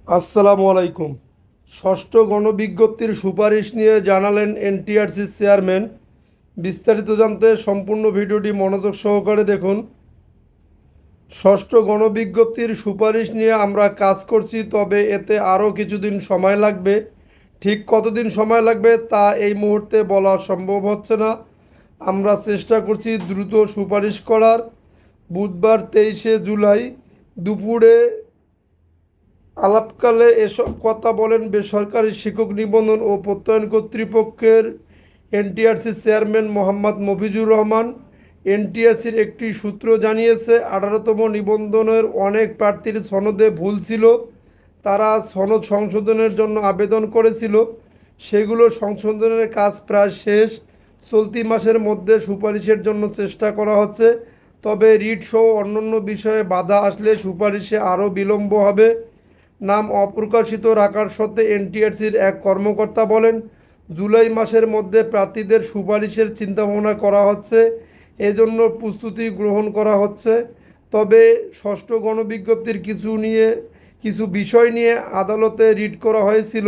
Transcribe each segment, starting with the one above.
আসসালামু আলাইকুম। ষষ্ঠ গণবিজ্ঞপ্তির সুপারিশ নিয়ে জানালেন এনটিআরসির চেয়ারম্যান। বিস্তারিত জানতে সম্পূর্ণ ভিডিওটি মনোযোগ সহকারে দেখুন। ষষ্ঠ গণবিজ্ঞপ্তির সুপারিশ নিয়ে আমরা কাজ করছি, তবে এতে আরও কিছুদিন সময় লাগবে। ঠিক কতদিন সময় লাগবে তা এই মুহূর্তে বলা সম্ভব হচ্ছে না। আমরা চেষ্টা করছি দ্রুত সুপারিশ করার। বুধবার 23শে জুলাই দুপুরে আলাপকালে এসব কথা বলেন বেসরকারি শিক্ষক নিবন্ধন ও প্রত্যয়ন কর্তৃপক্ষের এনটিআরসির চেয়ারম্যান মোহাম্মদ মফিজুর রহমান। এনটিআরসির একটি সূত্র জানিয়েছে, 18তম নিবন্ধনের অনেক প্রার্থীর সনদে ভুল ছিল। তারা সনদ সংশোধনের জন্য আবেদন করেছিল, সেগুলো সংশোধনের কাজ প্রায় শেষ। চলতি মাসের মধ্যে সুপারিশের জন্য চেষ্টা করা হচ্ছে, তবে রিট সহ অন্যান্য বিষয়ে বাধা আসলে সুপারিশে আরও বিলম্ব হবে। নাম অপ্রকাশিত রাখার সত্ত্বে এনটিআরসির এক কর্মকর্তা বলেন, জুলাই মাসের মধ্যে প্রার্থীদের সুপারিশের চিন্তাভাবনা করা হচ্ছে, এজন্য প্রস্তুতি গ্রহণ করা হচ্ছে। তবে ষষ্ঠ গণবিজ্ঞপ্তির কিছু বিষয় নিয়ে আদালতে রিট করা হয়েছিল।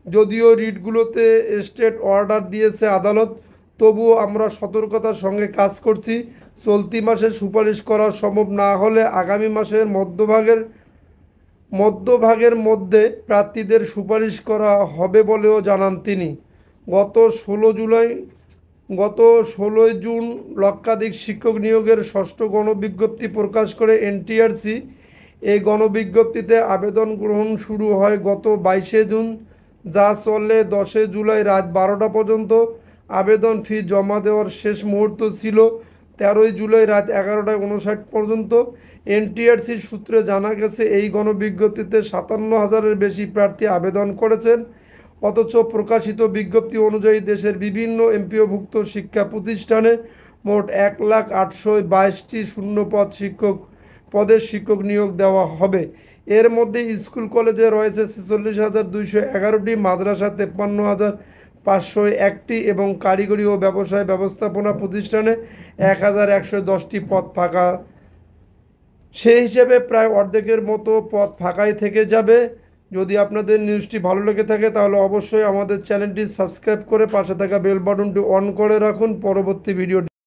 যদিও রিটগুলোতে স্টেট অর্ডার দিয়েছে আদালত, তবুও আমরা সতর্কতার সঙ্গে কাজ করছি। চলতি মাসে সুপারিশ করা সম্ভব না হলে আগামী মাসের মধ্যভাগের মধ্যে প্রার্থীদের সুপারিশ করা হবে বলেও জানান তিনি। গত ষোলো জুলাই গত 16ই জুন লক্ষাধিক শিক্ষক নিয়োগের ষষ্ঠ গণবিজ্ঞপ্তি প্রকাশ করে এনটিআরসি। এই গণবিজ্ঞপ্তিতে আবেদন গ্রহণ শুরু হয় গত 22শে জুন, যা চলে 10শে জুলাই রাত 12টা পর্যন্ত। আবেদন ফি জমা দেওয়ার শেষ মুহূর্ত ছিল 13ই জুলাই রাত 11টা 59 পর্যন্ত। এনটিআরসির সূত্রে জানা গেছে, এই গণবিজ্ঞপ্তিতে 57,000-এর বেশি প্রার্থী আবেদন করেছেন। অথচ প্রকাশিত বিজ্ঞপ্তি অনুযায়ী দেশের বিভিন্ন এমপিওভুক্ত শিক্ষা প্রতিষ্ঠানে মোট 1,08,22টি পদের শিক্ষক নিয়োগ দেওয়া হবে। এর মধ্যে স্কুল কলেজে রয়েছে 46,211টি, মাদ্রাসা 53,501টি এবং কারিগরি ও ব্যবসায় ব্যবস্থাপনা প্রতিষ্ঠানে 1,110টি পদ ফাঁকা। সেই হিসেবে প্রায় অর্ধেকের মতো পদ ফাঁকাই থেকে যাবে। যদি আপনাদের নিউজটি ভালো লেগে থাকে তাহলে অবশ্যই আমাদের চ্যানেলটি সাবস্ক্রাইব করে পাশে থাকা বেল বাটনটি অন করে রাখুন পরবর্তী ভিডিও